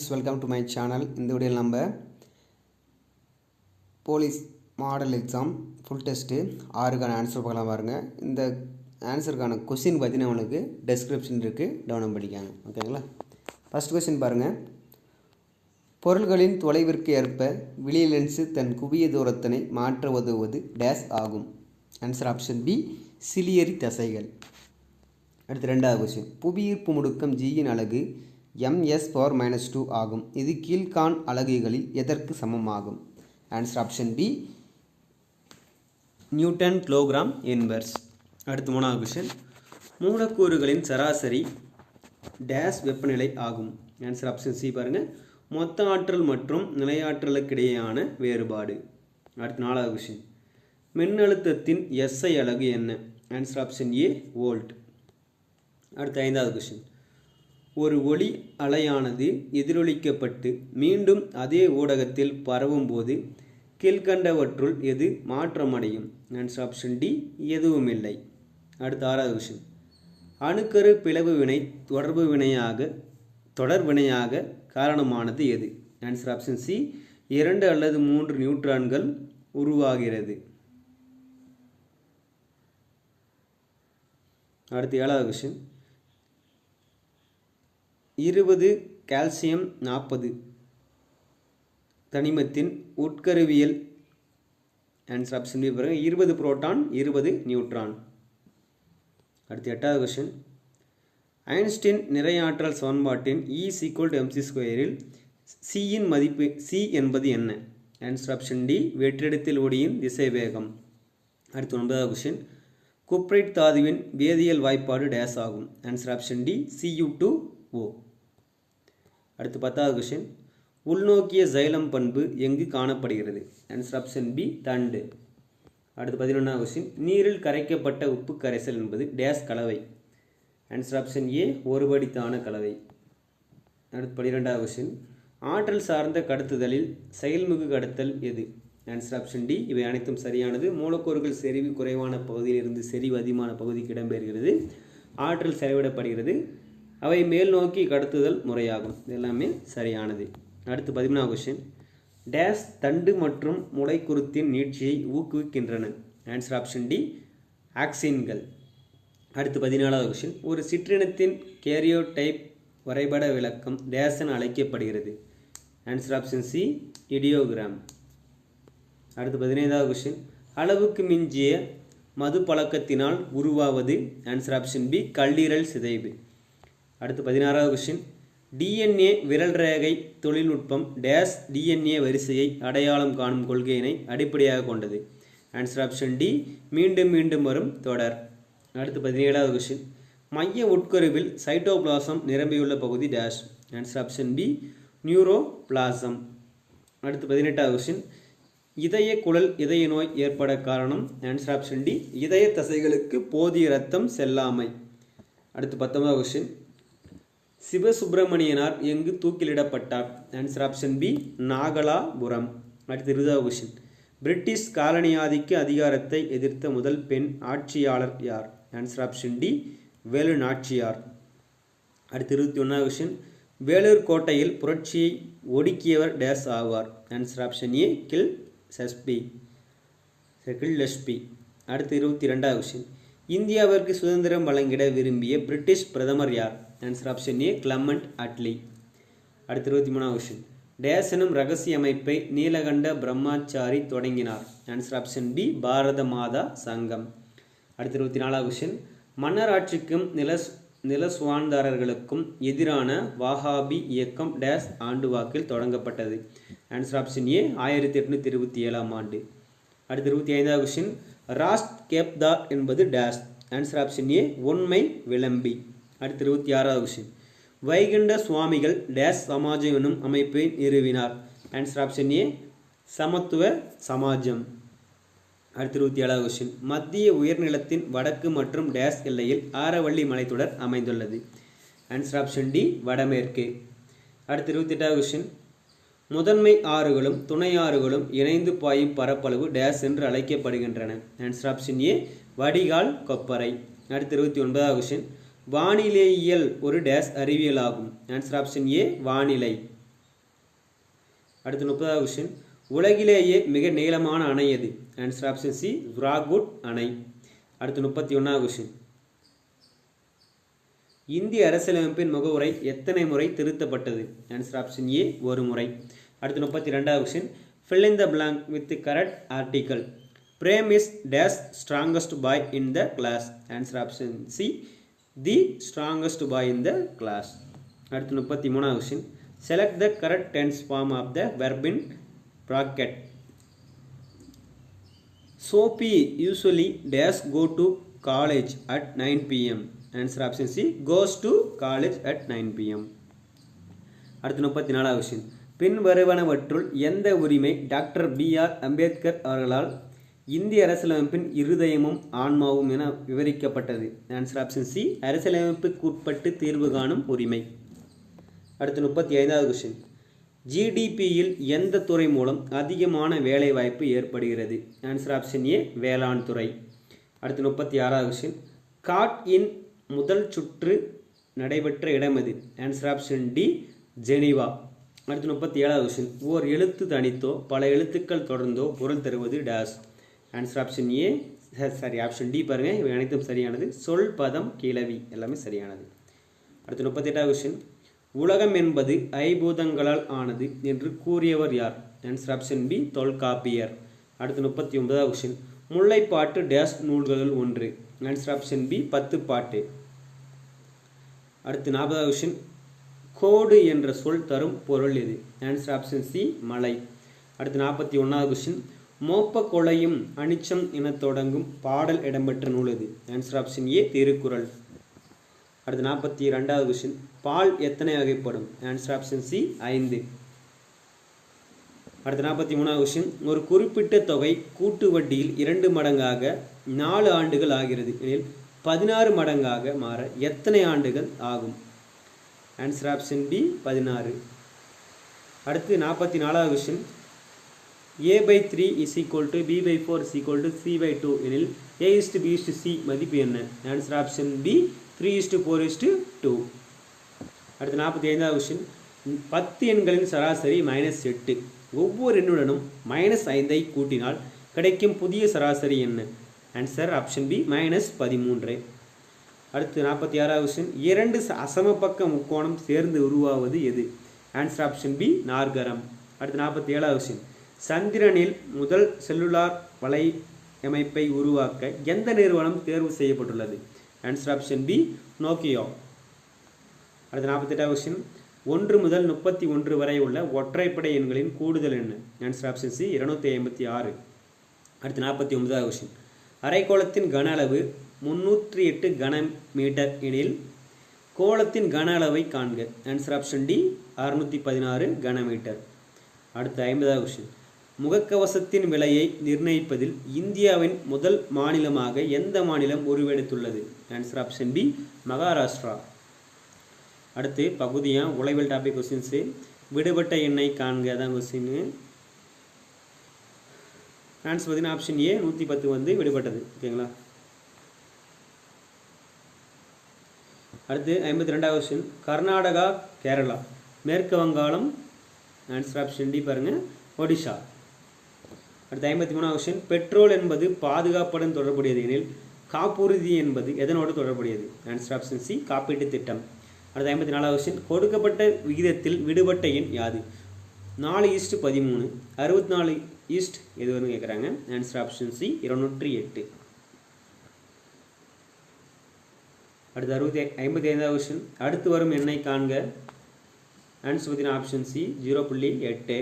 Welcome to my channel. இந்த வீடியோவில் நம்ம police model exam full test 6க்கான ஆன்சர் பார்க்கலாம் பாருங்க. இந்த ஆன்சருக்கான கொஸ்டின் பார்த்தீங்கன்னா உங்களுக்கு டெஸ்கிரிப்ஷன் இருக்குது, டவுன்லோட் பண்ணிக்காங்க. ஓகேங்களா? ஃபர்ஸ்ட் கொஸ்டின் பாருங்கள். பொருள்களின் தொலைவிற்கு ஏற்ப விழி லென்ஸு தன் குவிய தூரத்தினை மாற்ற உதவுவது டேஸ் ஆகும். ஆன்சர் ஆப்ஷன் பி, சிலியரி தசைகள். அடுத்து ரெண்டாவது கொஸ்டின். புவியீர்ப்பு முடுக்கம் ஜியின் அலகு ms/-2 ஆகும். இது கீழ்கான் அலகுகளில் எதற்கு சமமாகும்? Answer option B, newton kilogram inverse. அடுத்து மூணாவது கொஸ்டின். மூலக்கூறுகளின் சராசரி டேஸ் வெப்பநிலை ஆகும். ஆன்சர் ஆப்ஷன் சி பாருங்கள், மொத்த ஆற்றல் மற்றும் நிலையாற்றலுக்கிடையேயான வேறுபாடு. அடுத்து நாலாவது கொஸ்டின். மின்னழுத்தத்தின் SI அலகு என்ன? ஆன்சர் ஆப்ஷன் ஏ, வோல்ட். அடுத்து ஐந்தாவது கொஸ்டின். ஒரு ஒளி அலையானது எதிரொலிக்கப்பட்டு மீண்டும் அதே ஊடகத்தில் பரவும் போது கீழ்கண்டவற்றுள் எது மாற்றமடையும்? ஆன்சர் ஆப்ஷன் டி, எதுவும் இல்லை. அடுத்த ஆறாவது கொஸ்டின். அணுக்கரு பிளவு வினை தொடர் வினையாக காரணமானது எது? ஆன்சர் ஆப்ஷன் சி, 2 அல்லது 3 நியூட்ரான்கள் உருவாகிறது. அடுத்து ஏழாவது கொஸ்டின். 20 கால்சியம் 40 தனிமத்தின் உட்கருவியல். ஆன்சர் ஆப்ஷன் பி பாருங்க, 20 புரோட்டான் 20 நியூட்ரான். அடுத்து எட்டாவது கொஸ்டின். ஐன்ஸ்டீன் நிறையாற்றல் சமன்பாட்டின் E=mc² சியின் மதிப்பு சி என்பது என்ன? ஆன்சர் ஆப்ஷன் டி, வெற்றிடத்தில் ஒளியின் திசைவேகம். அடுத்து 9வது கொஸ்டின். குப்ரைட் தாதுவின் வேதியியல் வாய்ப்பாடு டேஸ் ஆகும். Answer option D, Cu2O. அடுத்து 10வது கொஸ்டின். உள்நோக்கிய சைலம் பண்பு எங்கு காணப்படுகிறது? ஆன்சர் ஆப்ஷன் பி, தண்டு. அடுத்து 11வது கொஸ்டின். நீரில் கரைக்கப்பட்ட உப்பு கரைசல் என்பது டேஸ் கலவை? ஆன்சர் ஆப்ஷன் ஏ, ஒருபடித்தான கலவை. அடுத்து 12வது கொஸ்டின். ஆற்றல் சார்ந்த கடத்துதலில் செயல்மிகு கடத்தல் எது? ஆன்சர் ஆப்ஷன் டி, இவை அனைத்தும் சரியானது. மூலக்கூறுகள் செறிவு குறைவான பகுதியிலிருந்து செறிவு அதிகமான பகுதிக்கு இடம்பெறுகிறது, ஆற்றல் செலவிடப்படுகிறது, அவை மேல் நோக்கி கடத்துதல் முறையாகும். இது எல்லாமே சரியானது. அடுத்து 13வது கொஸ்டின். டேஸ் தண்டு மற்றும் முளைக்குருத்தின் நீட்சியை ஊக்குவிக்கின்றன? ஆன்சர் ஆப்ஷன் டி, ஆக்சின்கள். அடுத்து 14வது கொஸ்டின். ஒரு சிற்றினத்தின் கேரியோடைப் வரைபட விளக்கம் டேஸ் என அழைக்கப்படுகிறது? Answer option C, idiogram. அடுத்து 15வது கொஸ்டின். அளவுக்கு மிஞ்சிய மது பழக்கத்தினால் உருவாவது? ஆன்சர் ஆப்ஷன் பி, கல்லீரல் சிதைவு. அடுத்து 16வது கொஸ்டின். DNA விரல் ரேகை தொழில்நுட்பம் டேஸ் DNA வரிசையை அடையாளம் காணும் கொள்கையினை அடிப்படையாக கொண்டது? ஆன்சர் ஆப்ஷன் டி, மீண்டும் மீண்டும் வரும் தொடர். அடுத்து 17வது கொஸ்டின். மைய உட்கருவில் சைட்டோபிளாசம் நிரம்பியுள்ள பகுதி dash? Answer option B, neuroplasm. அடுத்து 18வது கொஸ்டின். இதய குழல் இதய நோய் ஏற்பட காரணம்? ஆன்சர் ஆப்ஷன் டி, இதய தசைகளுக்கு போதிய இரத்தம் செல்லாமை. அடுத்து 19வது கொஸ்டின். சிவசுப்பிரமணியனார் எங்கு தூக்கிலிடப்பட்டார்? Answer option B, Nagalapuram. அடுத்து 20வது கொஸ்டின். பிரிட்டிஷ் காலனியாதிக்க அதிகாரத்தை எதிர்த்த முதல் பெண் ஆட்சியாளர் யார்? Answer option D, Velu Nachiyar. அடுத்து 21வது கொஸ்டின். வேலூர் கோட்டையில் புரட்சியை ஒடுக்கியவர் டேஸ் ஆவார்? Answer option A, Gillespie. அடுத்து 22வது கொஸ்டின். இந்தியாவிற்கு சுதந்திரம் வழங்கிட விரும்பிய பிரிட்டிஷ் பிரதமர் யார்? Answer option A, Clement Attlee. அடுத்து 23வது கொஸ்டின். டேஸ் எனும் ரகசிய அமைப்பை நீலகண்ட பிரம்மாச்சாரி தொடங்கினார்? ஆன்சர் ஆப்ஷன் பி, பாரத மாதா சங்கம். அடுத்து 24வது கொஸ்டின். மன்னர் ஆட்சிக்கும் நிலசுவான்தாரர்களுக்கும் எதிரான வாஹாபி இயக்கம் டேஸ் ஆண்டு வாக்கில் தொடங்கப்பட்டது? ஆன்சர் ஆப்ஷன் ஏ, 1827ஆம் ஆண்டு. அடுத்து 25வது கொஸ்டின். ராஸ்ட் கேப்தா என்பது டேஸ்? ஆன்சர் ஆப்ஷன் ஏ, உண்மை விளம்பி. அடுத்து 26வது கொஸ்டின். வைகுண்ட சுவாமிகள் டேஸ் சமாஜம் எனும் அமைப்பை நிறுவினார்? ஆன்சர் ஆப்ஷன் ஏ, சமத்துவ சமாஜம். அடுத்து 27வது கொஸ்டின். மத்திய உயர்நிலத்தின் வடக்கு மற்றும் டேஸ் எல்லையில் ஆரவள்ளி மலைத்தொடர் அமைந்துள்ளது? ஆன்சர் ஆப்ஷன் டி, வடமேற்கு. அடுத்து 28வது கொஸ்டின். முதன்மை ஆறுகளும் துணை ஆறுகளும் இணைந்து பாயும் பரப்பளவு டேஸ் என்று அழைக்கப்படுகின்றன? ஆன்சர் ஆப்ஷன் ஏ, வடிகால் கொப்பரை. அடுத்து 29வது கொஸ்டின். வானிலையியல் ஒரு டேஸ் அறிவியல் ஆகும். ஆன்சர் ஆப்ஷன் ஏ, வானிலை. அடுத்து 30வது கொஸ்டின் உலகிலேயே மிக நீளமான அணை எது? ஆன்சர் ஆப்ஷன் சி ஜுராகுட் அணை. அடுத்து 31வது கொஸ்டின் இந்திய அரசியலமைப்பின் முகவுரை எத்தனை முறை திருத்தப்பட்டது? ஆன்சர் ஆப்ஷன் ஏ ஒரு முறை. அடுத்து 32வது question fill in the blank with the correct article. Prem is dash strongest boy in the class. Answer option C the strongest boy in the class. அடுத்து 33வது question select the correct tense form of the verb in bracket. Sophie usually dash go to college at 9 pm. Answer option C goes to college at 9 pm. அடுத்து 34வது question பின் வருவனவற்றுள் எந்த உரிமை doctor B.R. Ambedkar அவர்களால் இந்திய அரசியலமைப்பின் இருதயமும் ஆன்மாவும் என விவரிக்கப்பட்டது? Answer option C அரசியலமைப்புக்குட்பட்டு தீர்வு காணும் உரிமை. அடுத்து 35வது கொஸ்டின் ஜிடிபியில் எந்த துறை மூலம் அதிகமான வேலைவாய்ப்பு ஏற்படுகிறது? ஆன்சர் ஆப்ஷன் ஏ வேளாண் துறை. அடுத்து 36வது கொஸ்டின் காட் இன் முதல் சுற்று நடைபெற்ற இடம் எது? Answer option D Geneva. அடுத்து 37வது கொஸ்டின் ஓர் எழுத்து தனித்தோ பல எழுத்துக்கள் தொடர்ந்தோ பொருள் தருவது டேஸ்? Answer option A option D பாருங்க, இவை அனைத்தும் சரியானது. சொல் பதம் கிளவி எல்லாமே சரியானது. அடுத்து 38வது கொஸ்டின் உலகம் என்பது ஐம்பூதங்களால் ஆனது என்று கூறியவர் யார்? Answer option B Tolkappiyar. அடுத்து 39வது கொஸ்டின் முல்லைப்பாட்டு டேஸ் நூல்களுள் ஒன்று? ஆன்சர் ஆப்ஷன் பி 10 பாட்டு. அடுத்து 40வது கொஸ்டின் கோடு என்ற சொல் தரும் பொருள் எது? ஆன்சர் ஆப்ஷன் சி மலை. அடுத்து 41வது கொஸ்டின் மோப்ப கொலையும் அனிச்சம் என தொடங்கும் பாடல் இடம்பெற்ற நூல் எது? ஆன்சர் ஆப்ஷன் ஏ திருக்குறள். அடுத்து 42வது கொஸ்டின் பால் எத்தனை வகைப்படும்? Answer option C 5. அடுத்து 43வது கொஸ்டின் ஒரு குறிப்பிட்ட தொகை கூட்டு வட்டியில் 2 மடங்காக 4 ஆண்டுகள் ஆகிறது எனில் 16 மடங்காக மாற எத்தனை ஆண்டுகள் ஆகும்? Answer option B 16. அடுத்து 44வது question a/3 is equal to b/4 is equal to c/2 எனில் a/b/c மதிப்பு என்ன? Answer option B 3:4:2. அடுத்து 45வது கொஸ்டின் 10 எண்களின் சராசரி -8. ஒவ்வொரு எண்ணுடனும் -5 கூட்டினால் கிடைக்கும் புதிய சராசரி என்ன? Answer option B -13. அடுத்து 46வது கொஸ்டின் 2 அசமபக்க முக்கோணம் சேர்ந்து உருவாவது எது? ஆன்சர் ஆப்ஷன் பி நாற்கரம். அடுத்து 47வது கொஸ்டின் சந்திரனில் முதல் செல்லுலார் வலையமைப்பை உருவாக்க எந்த நிறுவனம் தேர்வு செய்யப்பட்டுள்ளது? Answer option B Nokia. அடுத்து 48வது கொஸ்டின் 1 முதல் 31 வரை உள்ள ஒற்றைப்படை எண்களின் கூடுதல் என்ன? Answer option C 256. அடுத்து 49வது கொஸ்டின் அரைக்கோளத்தின் கன அளவு 308 கனமீட்டர் எனில் கோளத்தின் கன அளவை காண்க. ஆன்சர் ஆப்ஷன் டி 616 கனமீட்டர். அடுத்து 50வது கொஸ்டின் முகக்கவசத்தின் விலையை நிர்ணயிப்பதில் இந்தியாவின் முதல் மாநிலமாக எந்த மாநிலம் உருவெடுத்துள்ளது? Answer option B Maharashtra. அடுத்து பகுதியா உளவியல் டாபிக் கொஸ்டின்ஸு விடுபட்ட எண்ணை காண்க அதான் கொஸ்டின். ஆன்சர் பார்த்தீங்கன்னா ஆப்ஷன் ஏ 110 வந்து விடுபட்டது. ஓகேங்களா. அடுத்து 52வது கொஸ்டின் கர்நாடகா கேரளா மேற்கு வங்காளம். ஆன்சர் ஆப்ஷன் டி பாருங்க ஒடிஷா. அடுத்து 53வது கொஸ்டின் பெட்ரோல் என்பது பாதுகாப்புடன் தொடர்புடையது எனில் காப்புறுதி என்பது எதனோடு தொடர்புடையது? ஆன்சர் ஆப்ஷன் சி காப்பீட்டு திட்டம். அடுத்து 54வது கொஸ்டின் கொடுக்கப்பட்ட விகிதத்தில் விடுபட்ட எண் யாது? 4:13. 64 எது வரும்னு கேட்குறாங்க. Answer option C 208. அடுத்து 55வது கொஸ்டின் அடுத்து வரும் எண்ணை காண்க. ஆன்சர் பார்த்தீங்கன்னா ஆப்ஷன் சி 0.8.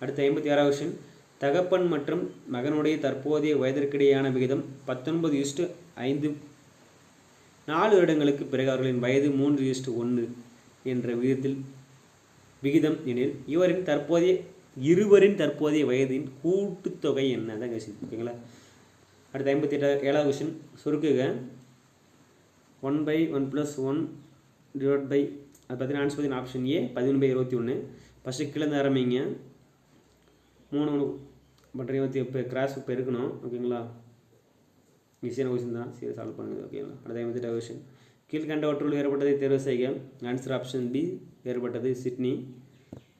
அடுத்து 56வது கொஸ்டின் தகப்பன் மற்றும் மகனுடைய தற்போதைய வயதிற்கிடையான விகிதம் 19:5. 4 வருடங்களுக்கு பிறகு அவர்களின் வயது 3:1 என்ற விகிதம் எனில் இருவரின் தற்போதைய வயதின் கூட்டுத்தொகை என்ன? தான் கொஸ்டின். ஓகேங்களா. அடுத்து 57வது கொஸ்டின் சுருக்குக 1/1+1 டிவைட் பை அது பார்த்தீங்கன்னா ஆன்சர் பார்த்தீங்கன்னா ஆப்ஷன் ஏ 11/21. ஃபஸ்ட்டு கீழே இருந்து ஆரம்பிங்க 3 பண்ணுறீங்க 20 இப்போ கிராஸ் இப்போ இருக்கணும். ஓகேங்களா. ஈஸியான கொஸ்டின் தான், சரி சால்வ் பண்ணுங்கள். ஓகேங்களா. அடுத்த 58வது கொஸ்டின் கீழ்கண்டவற்றுள் வேறுபட்டதை தேர்வு செய்க. ஆன்சர் ஆப்ஷன் பி வேறுபட்டது சிட்னி.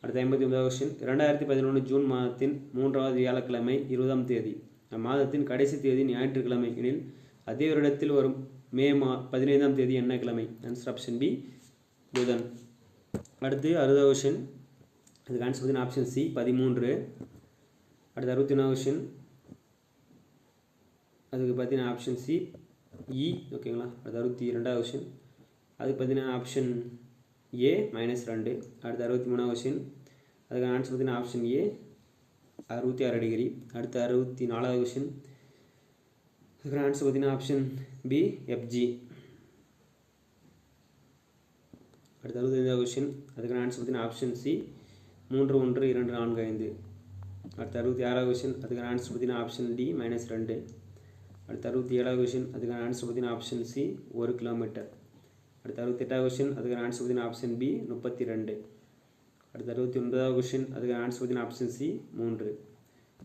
அடுத்த 59வது கொஸ்டின் 2011 ஜூன் மாதத்தின் 3வது வியாழக்கிழமை 20ஆம் தேதி அம்மாதத்தின் கடைசி தேதி ஞாயிற்றுக்கிழமை எனில் அதே வருடத்தில் வரும் மே 15ஆம் தேதி என்ன கிழமை? ஆன்சர் ஆப்ஷன் பி புதன். அடுத்து 60வது கொஸ்டின், அதுக்கு ஆன்சர் பார்த்தீங்கன்னா ஆப்ஷன் சி 13. அடுத்து 61வது கொஸ்டின், அதுக்கு பார்த்தீங்கன்னா ஆப்ஷன் சி இ. ஓகேங்களா. அடுத்து 62வது கொஸ்டின், அதுக்கு பார்த்தீங்கன்னா ஆப்ஷன் ஏ -2. அடுத்து 63வது கொஸ்டின், அதுக்கு ஆன்சர் பார்த்தீங்கன்னா ஆப்ஷன் ஏ 66 டிகிரி. அடுத்து 64வது கொஸ்டின், அதுக்கு ஆன்சர் பார்த்தீங்கன்னா ஆப்ஷன் பி எஃப்ஜி. அடுத்து 65வது கொஸ்டின், அதுக்கு ஆன்சர் பார்த்தீங்கன்னா ஆப்ஷன் சி 3 1 2 4 5. அடுத்து 66வது கொஸ்டின், அதுக்கு ஆன்சர் பார்த்தீங்கன்னா ஆப்ஷன் டி -2. அடுத்து 67வது கொஸ்டின், அதுக்கு ஆன்சர் பார்த்தீங்கன்னா ஆப்ஷன் சி 1 கிலோமீட்டர். அடுத்து 68வது கொஸ்டின், அதுக்கு ஆன்சர் பார்த்தீங்கன்னா ஆப்ஷன் பி 32. அடுத்து 69வது கொஸ்டின், அதுக்கு ஆன்சர் பார்த்தீங்கன்னா ஆப்ஷன் சி 3.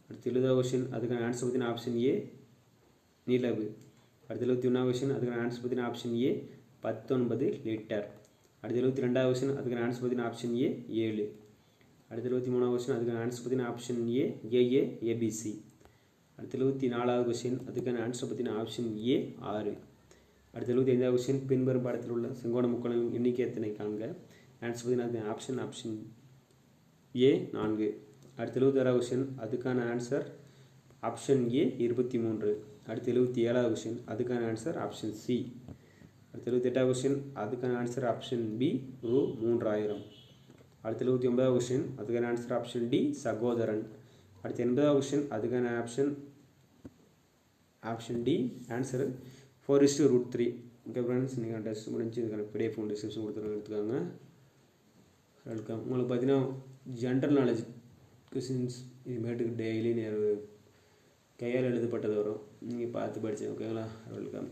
அடுத்து 70வது கொஸ்டின், அதுக்கு ஆன்சர் பார்த்தீங்கன்னா ஆப்ஷன் ஏ நிலவு. அடுத்து 71வது கொஸ்டின், அதுக்கு ஆன்சர் பார்த்தீங்கன்னா ஆப்ஷன் ஏ 19 லிட்டர். அடுத்து 72வது கொஸ்டின், அதுக்கு ஆன்சர் பார்த்தீங்கன்னா ஆப்ஷன் ஏ 7. அடுத்து 73வது கொஸ்டின், அதுக்கு ஆன்சர் பார்த்தீங்கன்னா ஆப்ஷன் ஏ ஏஏ ஏபிசி. அடுத்து 74வது கொஸ்டின், அதுக்கான ஆன்சர் பார்த்தீங்கன்னா ஆப்ஷன் ஏ 6. அடுத்து 75வது கொஸ்டின், பின்வரும் படத்தில் உள்ள செங்கோண முக்கோணம் எண்ணிக்கை எத்தனை காண்க? ஆன்சர் பார்த்தீங்கன்னா ஆப்ஷன் ஏ 4. அடுத்து 76வது கொஸ்டின், அதுக்கான ஆன்சர் ஆப்ஷன் ஏ 23. அடுத்து 77வது கொஸ்டின், அதுக்கான ஆன்சர் ஆப்ஷன் சி. அடுத்து 78வது கொஸ்டின், அதுக்கான ஆன்சர் ஆப்ஷன் பி ரூ 3000. அடுத்து 79வது கொஸ்டின், அதுக்கான ஆன்சர் ஆப்ஷன் டி சகோதரன். அடுத்து 80வது கொஸ்டின், அதுக்கான option D answer 4:3. Okay friends, நீங்கள் டெஸ்ட் முடிஞ்சு இதுக்கான பிடிஎஃப் டிஸ்கிரிப்ஷன் கொடுத்துருங்க, எடுத்துக்காங்க. வெல்கம். உங்களுக்கு பார்த்தீங்கன்னா ஜென்ரல் நாலேஜ் கொஸ்டின்ஸ் இதுமேட்டுக்கு டெய்லி கையால் எழுதப்பட்டது வரும், நீங்கள் பார்த்து படிச்சு. ஓகேங்களா. வெல்கம்.